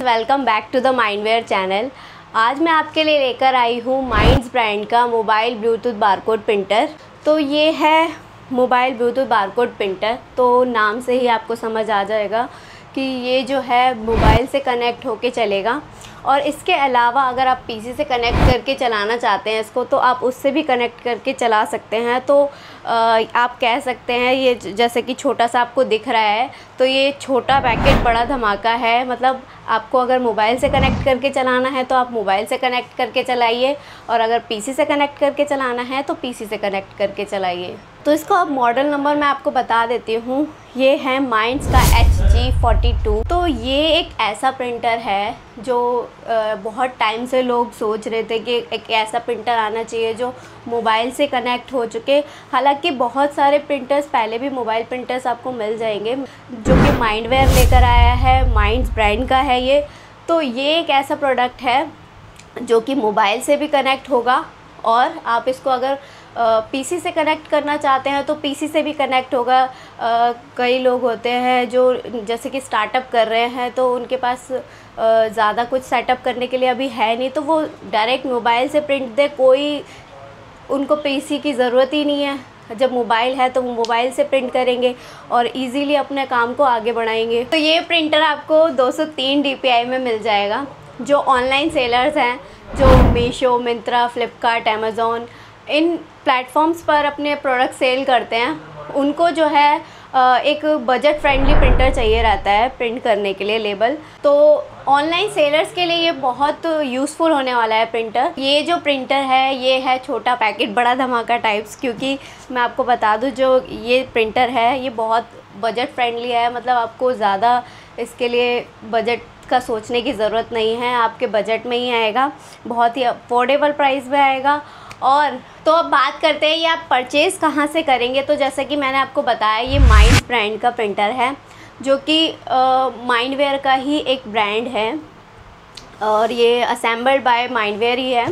Welcome back to the Mindware channel. आज मैं आपके लिए लेकर आई हूँ माइंड्स ब्रांड का मोबाइल ब्लूटूथ बारकोड प्रिंटर। तो ये है मोबाइल ब्लूटूथ बारकोड प्रिंटर। तो नाम से ही आपको समझ आ जाएगा कि ये जो है मोबाइल से कनेक्ट होके चलेगा, और इसके अलावा अगर आप पीसी से कनेक्ट करके चलाना चाहते हैं इसको, तो आप उससे भी कनेक्ट करके चला सकते हैं। तो आप कह सकते हैं ये जैसे कि छोटा सा आपको दिख रहा है, तो ये छोटा पैकेट बड़ा धमाका है। मतलब आपको अगर मोबाइल से कनेक्ट करके चलाना है तो आप मोबाइल से कनेक्ट करके चलाइए, और अगर पीसी से कनेक्ट करके चलाना है तो पीसी से कनेक्ट करके चलाइए। तो इसका अब मॉडल नंबर मैं आपको बता देती हूँ। ये है माइंड्स का HG42। तो ये एक ऐसा प्रिंटर है जो बहुत टाइम से लोग सोच रहे थे कि एक ऐसा प्रिंटर आना चाहिए जो मोबाइल से कनेक्ट हो चुके। हालांकि बहुत सारे प्रिंटर्स पहले भी मोबाइल प्रिंटर्स आपको मिल जाएंगे, जो कि माइंडवेयर लेकर आया है, माइंड्स ब्रांड का है ये। तो ये एक ऐसा प्रोडक्ट है जो कि मोबाइल से भी कनेक्ट होगा, और आप इसको अगर पीसी से कनेक्ट करना चाहते हैं तो पीसी से भी कनेक्ट होगा। कई लोग होते हैं जो जैसे कि स्टार्टअप कर रहे हैं, तो उनके पास ज़्यादा कुछ सेटअप करने के लिए अभी है नहीं, तो वो डायरेक्ट मोबाइल से प्रिंट दे, कोई उनको पीसी की ज़रूरत ही नहीं है। जब मोबाइल है तो वो मोबाइल से प्रिंट करेंगे और इजीली अपने काम को आगे बढ़ाएंगे। तो ये प्रिंटर आपको 203 DPI में मिल जाएगा। जो ऑनलाइन सेलर्स हैं, जो मीशो, मिंत्रा, फ्लिपकार्ट, अमेज़ॉन, इन प्लेटफॉर्म्स पर अपने प्रोडक्ट सेल करते हैं, उनको जो है एक बजट फ्रेंडली प्रिंटर चाहिए रहता है प्रिंट करने के लिए लेबल। तो ऑनलाइन सेलर्स के लिए ये बहुत यूज़फुल होने वाला है प्रिंटर। ये जो प्रिंटर है ये है छोटा पैकेट बड़ा धमाका टाइप्स, क्योंकि मैं आपको बता दूं जो ये प्रिंटर है ये बहुत बजट फ्रेंडली है। मतलब आपको ज़्यादा इसके लिए बजट का सोचने की ज़रूरत नहीं है, आपके बजट में ही आएगा, बहुत ही अफोर्डेबल प्राइस में आएगा। और तो अब बात करते हैं ये आप परचेज़ कहाँ से करेंगे। तो जैसा कि मैंने आपको बताया, ये माइंड्स ब्रांड का प्रिंटर है, जो कि माइंडवेयर का ही एक ब्रांड है, और ये असेंबल्ड बाय माइंडवेयर ही है।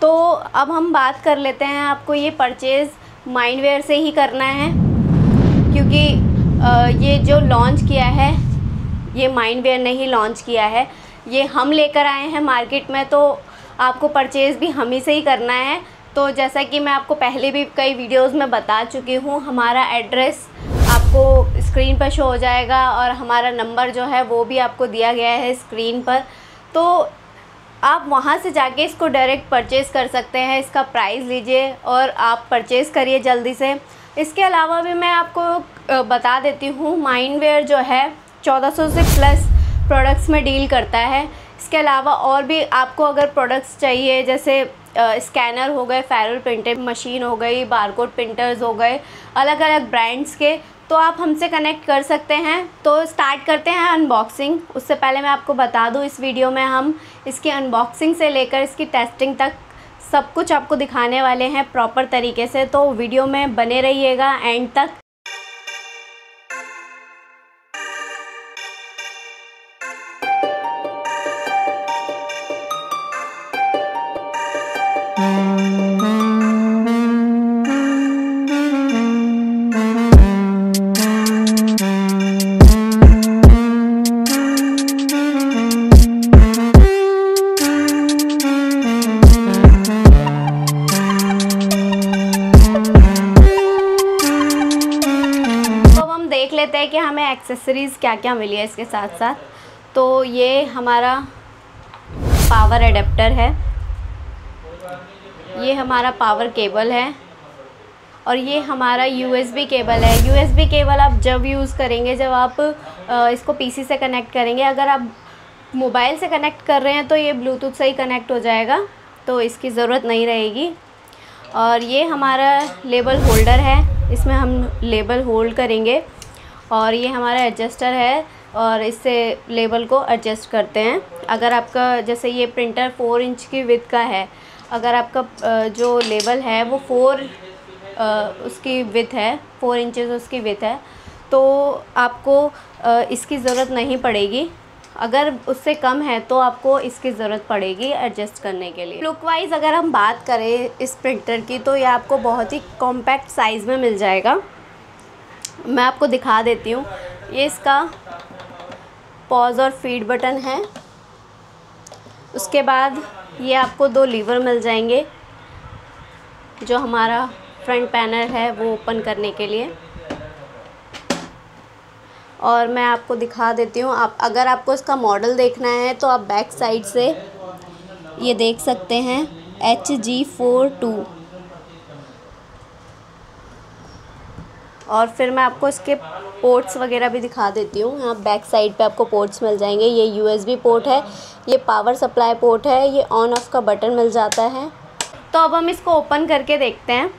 तो अब हम बात कर लेते हैं, आपको ये परचेज़ माइंडवेयर से ही करना है, क्योंकि ये जो लॉन्च किया है ये माइंडवेयर ने ही लॉन्च किया है, ये हम लेकर आए हैं मार्केट में, तो आपको परचेज़ भी हम ही से ही करना है। तो जैसा कि मैं आपको पहले भी कई वीडियोस में बता चुकी हूँ, हमारा एड्रेस आपको स्क्रीन पर शो हो जाएगा, और हमारा नंबर जो है वो भी आपको दिया गया है स्क्रीन पर। तो आप वहाँ से जाके इसको डायरेक्ट परचेज़ कर सकते हैं। इसका प्राइस लीजिए और आप परचेज़ करिए जल्दी से। इसके अलावा भी मैं आपको बता देती हूँ, माइंडवेयर जो है 1400 से प्लस प्रोडक्ट्स में डील करता है। इसके अलावा और भी आपको अगर प्रोडक्ट्स चाहिए, जैसे स्कैनर हो गए, फेरल प्रिंटिंग मशीन हो गई, बारकोड प्रिंटर्स हो गए, अलग अलग ब्रांड्स के, तो आप हमसे कनेक्ट कर सकते हैं। तो स्टार्ट करते हैं अनबॉक्सिंग। उससे पहले मैं आपको बता दूं, इस वीडियो में हम इसकी अनबॉक्सिंग से लेकर इसकी टेस्टिंग तक सब कुछ आपको दिखाने वाले हैं प्रॉपर तरीके से। तो वीडियो में बने रहिएगा एंड तक। देख लेते हैं कि हमें एक्सेसरीज़ क्या क्या मिली है इसके साथ साथ। तो ये हमारा पावर एडेप्टर है, ये हमारा पावर केबल है, और ये हमारा USB केबल है। USB केबल आप जब यूज़ करेंगे, जब आप इसको पीसी से कनेक्ट करेंगे। अगर आप मोबाइल से कनेक्ट कर रहे हैं तो ये ब्लूटूथ से ही कनेक्ट हो जाएगा, तो इसकी ज़रूरत नहीं रहेगी। और ये हमारा लेबल होल्डर है, इसमें हम लेबल होल्ड करेंगे। और ये हमारा एडजस्टर है, और इससे लेबल को एडजस्ट करते हैं। अगर आपका जैसे ये प्रिंटर 4 इंच की विड्थ का है, अगर आपका जो लेबल है वो 4 उसकी विड्थ है, 4 इंचेस उसकी विड्थ है, तो आपको इसकी ज़रूरत नहीं पड़ेगी। अगर उससे कम है तो आपको इसकी ज़रूरत पड़ेगी एडजस्ट करने के लिए। लुक वाइज अगर हम बात करें इस प्रिंटर की, तो ये आपको बहुत ही कॉम्पैक्ट साइज़ में मिल जाएगा। मैं आपको दिखा देती हूँ। ये इसका पॉज और फीड बटन है, उसके बाद ये आपको 2 लीवर मिल जाएंगे जो हमारा फ्रंट पैनल है वो ओपन करने के लिए। और मैं आपको दिखा देती हूँ, आप अगर आपको इसका मॉडल देखना है तो आप बैक साइड से ये देख सकते हैं HG42। और फिर मैं आपको इसके पोर्ट्स वगैरह भी दिखा देती हूँ। यहाँ बैक साइड पे आपको पोर्ट्स मिल जाएंगे। ये USB पोर्ट है, ये पावर सप्लाई पोर्ट है, ये ऑन ऑफ का बटन मिल जाता है। तो अब हम इसको ओपन करके देखते हैं,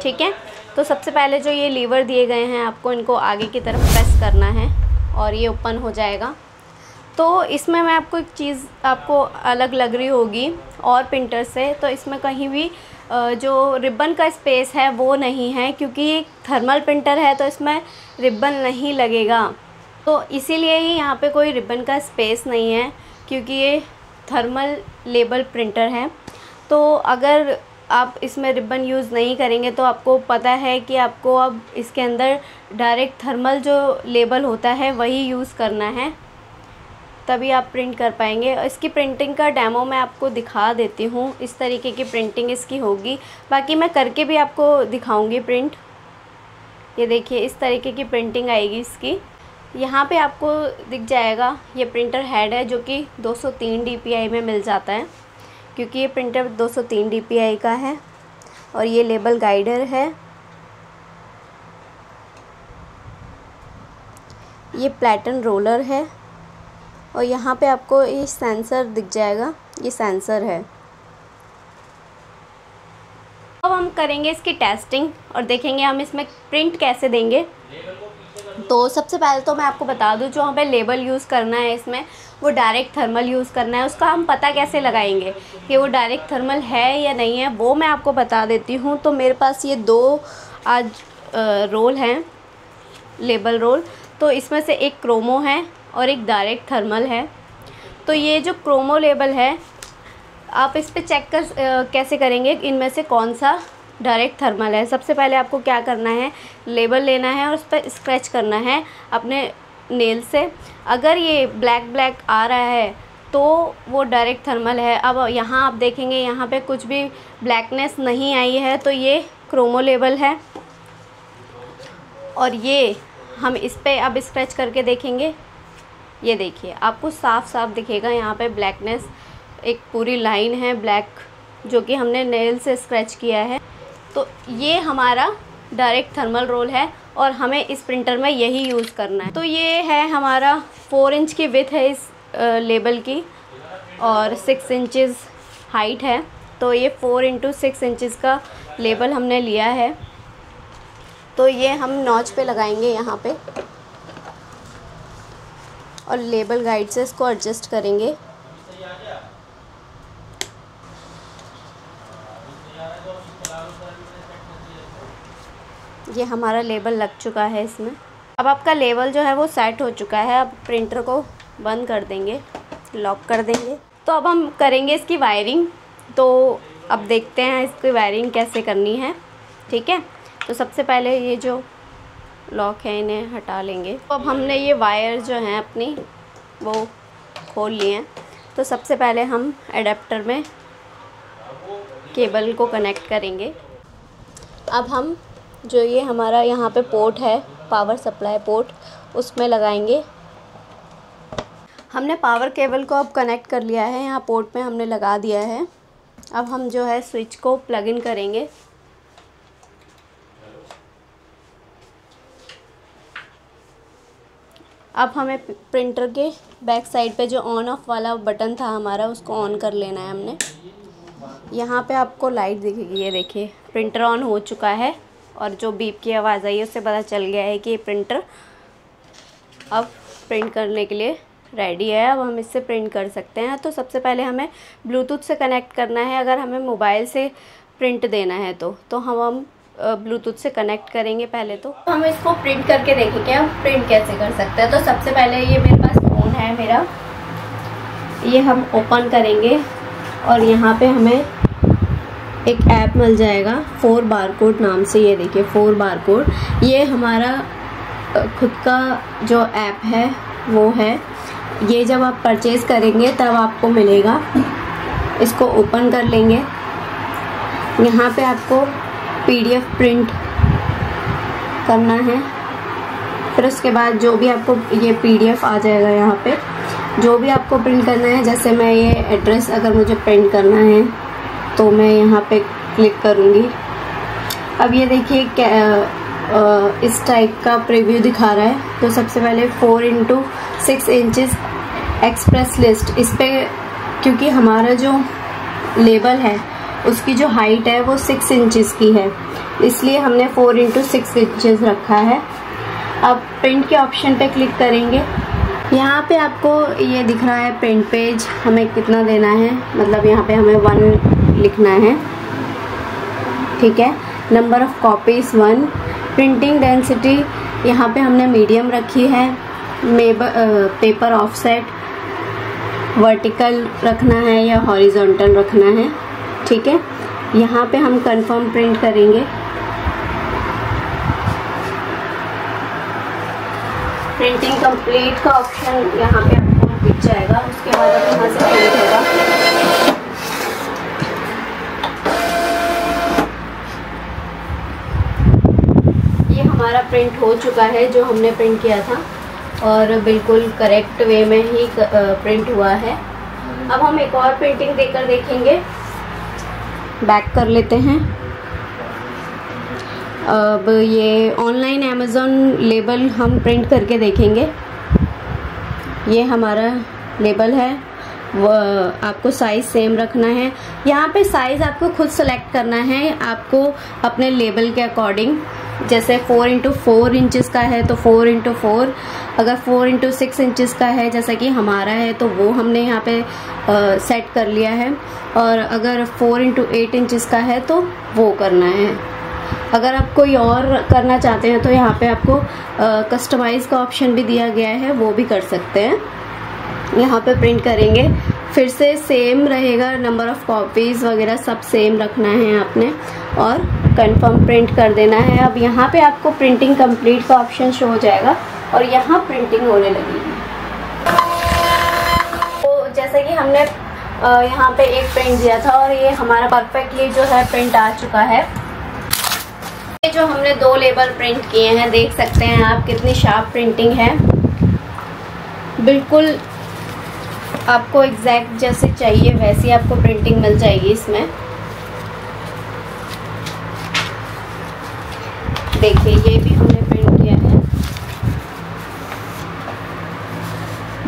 ठीक है। तो सबसे पहले जो ये लीवर दिए गए हैं आपको इनको आगे की तरफ प्रेस करना है और ये ओपन हो जाएगा। तो इसमें मैं आपको एक चीज़ आपको अलग लग रही होगी और प्रिंटर से, तो इसमें कहीं भी जो रिबन का स्पेस है वो नहीं है, क्योंकि ये थर्मल प्रिंटर है तो इसमें रिबन नहीं लगेगा। तो इसीलिए ही यहाँ पे कोई रिबन का स्पेस नहीं है, क्योंकि ये थर्मल लेबल प्रिंटर है। तो अगर आप इसमें रिबन यूज़ नहीं करेंगे तो आपको पता है कि आपको अब इसके अंदर डायरेक्ट थर्मल जो लेबल होता है वही यूज़ करना है, तभी आप प्रिंट कर पाएंगे। इसकी प्रिंटिंग का डेमो मैं आपको दिखा देती हूँ। इस तरीके की प्रिंटिंग इसकी होगी, बाकी मैं करके भी आपको दिखाऊंगी प्रिंट। ये देखिए इस तरीके की प्रिंटिंग आएगी इसकी। यहाँ पे आपको दिख जाएगा ये प्रिंटर हेड है जो कि 203 DPI में मिल जाता है, क्योंकि ये प्रिंटर 203 DPI का है। और ये लेबल गाइडर है, ये प्लेटन रोलर है, और यहाँ पे आपको ये सेंसर दिख जाएगा, ये सेंसर है। अब हम करेंगे इसकी टेस्टिंग और देखेंगे हम इसमें प्रिंट कैसे देंगे। तो सबसे पहले तो मैं आपको बता दूं, जो हमें लेबल यूज़ करना है इसमें वो डायरेक्ट थर्मल यूज़ करना है। उसका हम पता कैसे लगाएंगे कि वो डायरेक्ट थर्मल है या नहीं है, वो मैं आपको बता देती हूँ। तो मेरे पास ये 2 आज रोल हैं, लेबल रोल। तो इसमें से एक क्रोमो है और एक डायरेक्ट थर्मल है। तो ये जो क्रोमो लेबल है आप इस पे चेक कैसे करेंगे इनमें से कौन सा डायरेक्ट थर्मल है। सबसे पहले आपको क्या करना है, लेबल लेना है और उस पर स्क्रैच करना है अपने नेल से। अगर ये ब्लैक ब्लैक आ रहा है तो वो डायरेक्ट थर्मल है। अब यहाँ आप देखेंगे यहाँ पे कुछ भी ब्लैकनेस नहीं आई है, तो ये क्रोमो लेबल है। और ये हम इस पे अब स्क्रैच करके देखेंगे। ये देखिए आपको साफ साफ दिखेगा, यहाँ पे ब्लैकनेस एक पूरी लाइन है ब्लैक, जो कि हमने नेल से स्क्रैच किया है। तो ये हमारा डायरेक्ट थर्मल रोल है और हमें इस प्रिंटर में यही यूज़ करना है। तो ये है हमारा 4 इंच की विड्थ है इस लेबल की और 6 इंचज़ हाइट है। तो ये 4 × 6 इंचज़ का लेबल हमने लिया है। तो ये हम नॉच पे लगाएंगे यहाँ पे और लेबल गाइड से इसको एडजस्ट करेंगे। ये हमारा लेबल लग चुका है इसमें। अब आपका लेबल जो है वो सेट हो चुका है। अब प्रिंटर को बंद कर देंगे, लॉक कर देंगे। तो अब हम करेंगे इसकी वायरिंग। तो अब देखते हैं इसकी वायरिंग कैसे करनी है, ठीक है। तो सबसे पहले ये जो लॉक है इन्हें हटा लेंगे। तो अब हमने ये वायर जो हैं अपनी वो खोल लिए हैं। तो सबसे पहले हम एडेप्टर में केबल को कनेक्ट करेंगे। अब हम जो ये हमारा यहाँ पे पोर्ट है, पावर सप्लाई पोर्ट, उसमें लगाएंगे। हमने पावर केबल को अब कनेक्ट कर लिया है, यहाँ पोर्ट में हमने लगा दिया है। अब हम जो है स्विच को प्लग इन करेंगे। अब हमें प्रिंटर के बैक साइड पे जो ऑन ऑफ वाला बटन था हमारा, उसको ऑन कर लेना है हमने। यहाँ पे आपको लाइट दिखेगी, ये देखिए प्रिंटर ऑन हो चुका है और जो बीप की आवाज़ आई है उससे पता चल गया है कि ये प्रिंटर अब प्रिंट करने के लिए रेडी है। अब हम इससे प्रिंट कर सकते हैं। तो सबसे पहले हमें ब्लूटूथ से कनेक्ट करना है। अगर हमें मोबाइल से प्रिंट देना है तो हम ब्लूटूथ से कनेक्ट करेंगे पहले। तो हम इसको प्रिंट करके देखेंगे हम प्रिंट कैसे कर सकते हैं। तो सबसे पहले ये मेरे पास फ़ोन है मेरा, ये हम ओपन करेंगे और यहाँ पे हमें एक ऐप मिल जाएगा 4 बारकोड नाम से। ये देखिए 4 बारकोड, ये हमारा खुद का जो ऐप है वो है। ये जब आप परचेज़ करेंगे तब आपको मिलेगा। इसको ओपन कर लेंगे। यहाँ पे आपको PDF प्रिंट करना है। फिर उसके बाद जो भी आपको ये PDF आ जाएगा, यहाँ पे जो भी आपको प्रिंट करना है, जैसे मैं ये एड्रेस अगर मुझे प्रिंट करना है तो मैं यहाँ पे क्लिक करूँगी। अब ये देखिए इस टाइप का प्रीव्यू दिखा रहा है। तो सबसे पहले 4x6 इंचेस एक्सप्रेस लिस्ट, इस पे क्योंकि हमारा जो लेबल है उसकी जो हाइट है वो 6 इंचेस की है, इसलिए हमने 4x6 इंचेस रखा है। अब प्रिंट के ऑप्शन पे क्लिक करेंगे। यहाँ पे आपको ये दिख रहा है प्रिंट पेज, हमें कितना देना है, मतलब यहाँ पे हमें 1 लिखना है, ठीक है। Number of copies 1। Printing density यहाँ पे हमने मीडियम रखी है। पेपर ऑफसेट वर्टिकल रखना है या हॉरिजॉन्टल रखना है, ठीक है। यहाँ पे हम कंफर्म प्रिंट करेंगे। प्रिंटिंग कंप्लीट का ऑप्शन यहाँ पे आपको दिख जाएगा। उसके बाद अब यहाँ से प्रिंट होगा। ये हमारा प्रिंट हो चुका है जो हमने प्रिंट किया था, और बिल्कुल करेक्ट वे में ही प्रिंट हुआ है। अब हम एक और प्रिंटिंग देकर देखेंगे। बैक कर लेते हैं। अब ये ऑनलाइन अमेज़ॉन लेबल हम प्रिंट करके देखेंगे। ये हमारा लेबल है, वो आपको साइज़ सेम रखना है। यहाँ पे साइज़ आपको खुद सेलेक्ट करना है, आपको अपने लेबल के अकॉर्डिंग। जैसे 4x4 इंचेस का है तो 4x4, अगर 4x6 इंचेस का है जैसा कि हमारा है तो वो हमने यहाँ पे सेट कर लिया है, और अगर 4x8 इंचेस का है तो वो करना है। अगर आप कोई और करना चाहते हैं तो यहाँ पे आपको कस्टमाइज़ का ऑप्शन भी दिया गया है, वो भी कर सकते हैं। यहाँ पे प्रिंट करेंगे, फिर से सेम रहेगा, नंबर ऑफ़ कॉपीज़ वगैरह सब सेम रखना है आपने, और कंफर्म प्रिंट कर देना है। अब यहाँ पे आपको प्रिंटिंग कंप्लीट का ऑप्शन शो हो जाएगा और यहाँ प्रिंटिंग होने लगेगी। तो जैसे कि हमने यहाँ पे एक प्रिंट दिया था और ये हमारा परफेक्टली जो है प्रिंट आ चुका है। ये जो हमने 2 लेबल प्रिंट किए हैं, देख सकते हैं आप कितनी शार्प प्रिंटिंग है। बिल्कुल आपको एग्जैक्ट जैसे चाहिए वैसी आपको प्रिंटिंग मिल जाएगी इसमें। देखिए ये भी हमने प्रिंट किया है।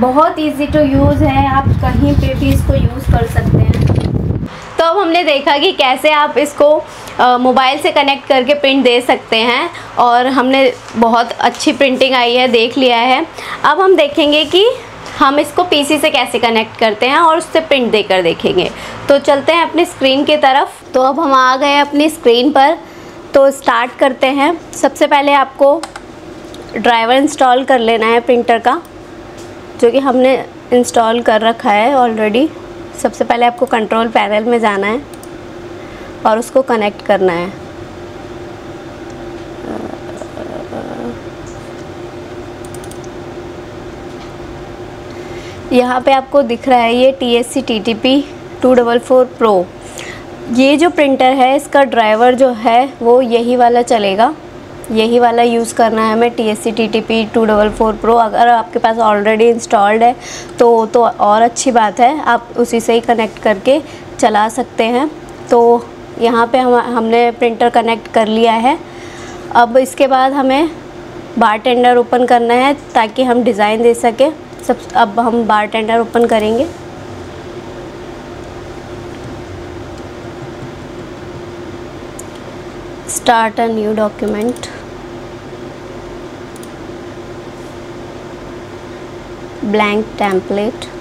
बहुत इजी टू यूज़ है, आप कहीं पे भी इसको यूज़ कर सकते हैं। तो अब हमने देखा कि कैसे आप इसको मोबाइल से कनेक्ट करके प्रिंट दे सकते हैं, और हमने बहुत अच्छी प्रिंटिंग आई है, देख लिया है। अब हम देखेंगे कि हम इसको पीसी से कैसे कनेक्ट करते हैं और उससे प्रिंट देकर देखेंगे। तो चलते हैं अपनी स्क्रीन की तरफ। तो अब हम आ गए अपनी स्क्रीन पर, तो स्टार्ट करते हैं। सबसे पहले आपको ड्राइवर इंस्टॉल कर लेना है प्रिंटर का, जो कि हमने इंस्टॉल कर रखा है ऑलरेडी। सबसे पहले आपको कंट्रोल पैनल में जाना है और उसको कनेक्ट करना है। यहाँ पे आपको दिख रहा है ये TSC TTP 244 Pro। ये जो प्रिंटर है इसका ड्राइवर जो है वो यही वाला चलेगा, यही वाला यूज़ करना है हमें, TSC TTP 244 Pro। अगर आपके पास ऑलरेडी इंस्टॉल्ड है तो और अच्छी बात है, आप उसी से ही कनेक्ट करके चला सकते हैं। तो यहाँ पे हमने प्रिंटर कनेक्ट कर लिया है। अब इसके बाद हमें बारटेंडर ओपन करना है ताकि हम डिज़ाइन दे सकें। अब हम बारटेंडर ओपन करेंगे। Start a new document, blank template,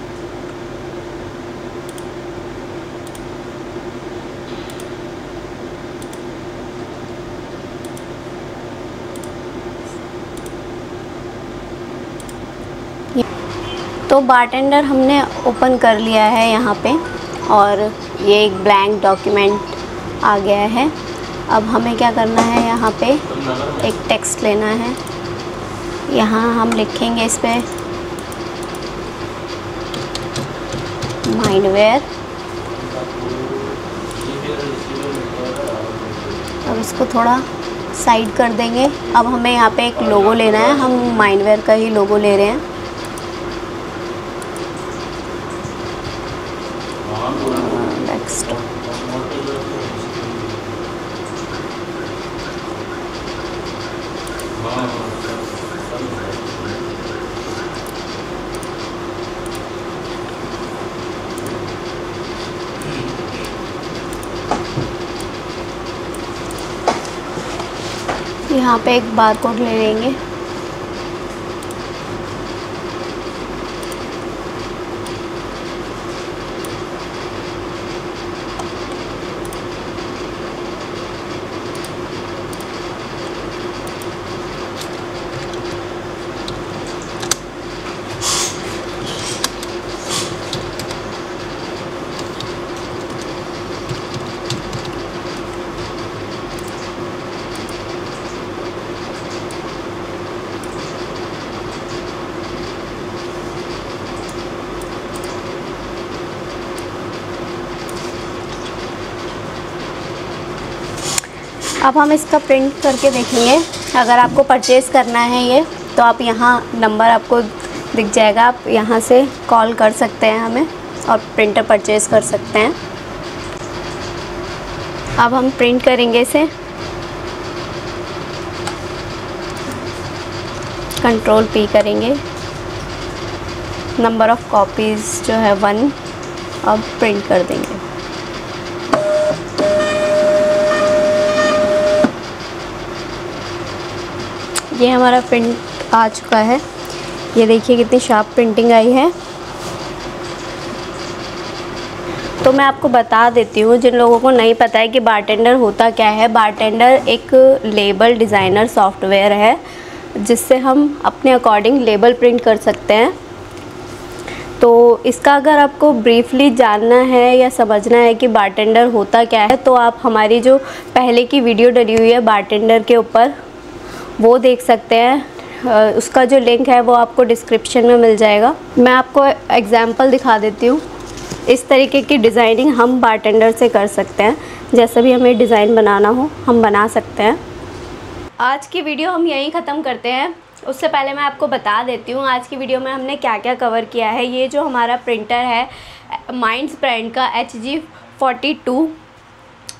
तो बारटेंडर हमने ओपन कर लिया है यहाँ पे, और ये एक ब्लैंक डॉक्यूमेंट आ गया है। अब हमें क्या करना है, यहाँ पे एक टेक्स्ट लेना है। यहाँ हम लिखेंगे इस पे माइंडवेयर अब इसको थोड़ा साइड कर देंगे। अब हमें यहाँ पे एक लोगो लेना है, हम माइंडवेयर का ही लोगो ले रहे हैं। नेक्स्ट यहाँ पे एक बारकोड ले लेंगे। अब हम इसका प्रिंट करके देखेंगे। अगर आपको परचेज़ करना है ये, तो आप यहाँ नंबर आपको दिख जाएगा, आप यहाँ से कॉल कर सकते हैं हमें और प्रिंटर परचेज़ कर सकते हैं। अब हम प्रिंट करेंगे इसे। कंट्रोल P करेंगे। नंबर ऑफ़ कॉपीज़ जो है 1, अब प्रिंट कर देंगे। ये हमारा प्रिंट आ चुका है। ये देखिए कितनी शार्प प्रिंटिंग आई है। तो मैं आपको बता देती हूँ, जिन लोगों को नहीं पता है कि बारटेंडर होता क्या है। बारटेंडर एक लेबल डिज़ाइनर सॉफ्टवेयर है, जिससे हम अपने अकॉर्डिंग लेबल प्रिंट कर सकते हैं। तो इसका अगर आपको ब्रीफली जानना है या समझना है कि बारटेंडर होता क्या है, तो आप हमारी जो पहले की वीडियो डली हुई है बारटेंडर के ऊपर, वो देख सकते हैं। उसका जो लिंक है वो आपको डिस्क्रिप्शन में मिल जाएगा। मैं आपको एग्जांपल दिखा देती हूँ। इस तरीके की डिज़ाइनिंग हम बारटेंडर से कर सकते हैं। जैसा भी हमें डिज़ाइन बनाना हो हम बना सकते हैं। आज की वीडियो हम यहीं ख़त्म करते हैं। उससे पहले मैं आपको बता देती हूँ आज की वीडियो में हमने क्या क्या कवर किया है। ये जो हमारा प्रिंटर है माइंड्स ब्रांड का HG42,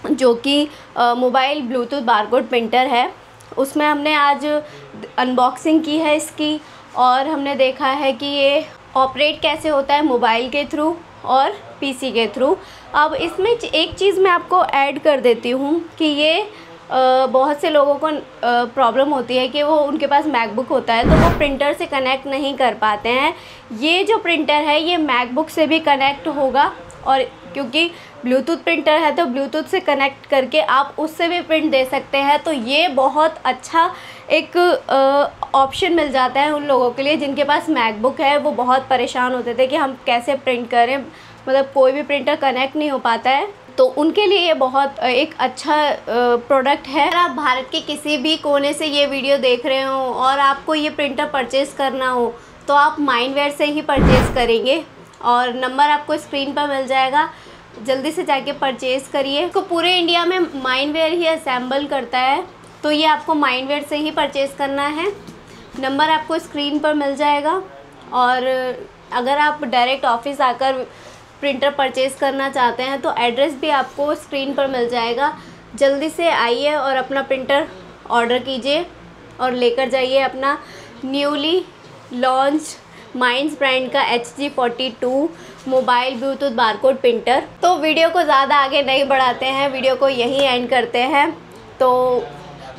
जो कि मोबाइल ब्लूटूथ बारकोड प्रिंटर है, उसमें हमने आज अनबॉक्सिंग की है इसकी, और हमने देखा है कि ये ऑपरेट कैसे होता है मोबाइल के थ्रू और पीसी के थ्रू। अब इसमें एक चीज़ मैं आपको ऐड कर देती हूँ कि ये बहुत से लोगों को प्रॉब्लम होती है कि वो उनके पास मैकबुक होता है तो वो प्रिंटर से कनेक्ट नहीं कर पाते हैं। ये जो प्रिंटर है ये मैकबुक से भी कनेक्ट होगा, और क्योंकि ब्लूटूथ प्रिंटर है तो ब्लूटूथ से कनेक्ट करके आप उससे भी प्रिंट दे सकते हैं। तो ये बहुत अच्छा एक ऑप्शन मिल जाता है उन लोगों के लिए जिनके पास मैकबुक है। वो बहुत परेशान होते थे कि हम कैसे प्रिंट करें, मतलब कोई भी प्रिंटर कनेक्ट नहीं हो पाता है। तो उनके लिए ये बहुत एक अच्छा प्रोडक्ट है। अगर आप भारत के किसी भी कोने से ये वीडियो देख रहे हो और आपको ये प्रिंटर परचेज़ करना हो, तो आप माइंडवेयर से ही परचेज़ करेंगे, और नंबर आपको स्क्रीन पर मिल जाएगा। जल्दी से जाके परचेज़ करिए। तो पूरे इंडिया में माइंडवेयर ही असेंबल करता है, तो ये आपको माइंडवेयर से ही परचेज़ करना है। नंबर आपको स्क्रीन पर मिल जाएगा। और अगर आप डायरेक्ट ऑफिस आकर प्रिंटर परचेज़ करना चाहते हैं तो एड्रेस भी आपको स्क्रीन पर मिल जाएगा। जल्दी से आइए और अपना प्रिंटर ऑर्डर कीजिए और लेकर जाइए अपना न्यूली लॉन्च माइंड्स ब्रांड का HG42 mobile Bluetooth barcode printer. तो वीडियो को ज़्यादा आगे नहीं बढ़ाते हैं, वीडियो को यहीं एंड करते हैं। तो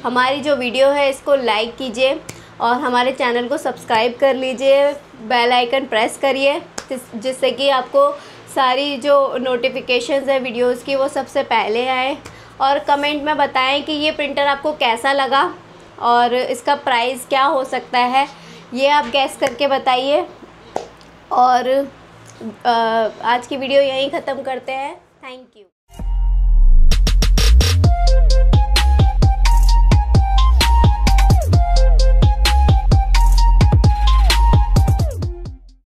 हमारी जो वीडियो है इसको लाइक कीजिए और हमारे चैनल को सब्सक्राइब कर लीजिए, बेल आइकन प्रेस करिए, जिससे कि आपको सारी जो नोटिफिकेशंस है वीडियोस की वो सबसे पहले आए। और कमेंट में बताएं कि ये प्रिंटर आपको कैसा लगा और इसका प्राइस क्या हो सकता है, ये आप गैस करके बताइए। और आज की वीडियो यहीं ख़त्म करते हैं। Thank you.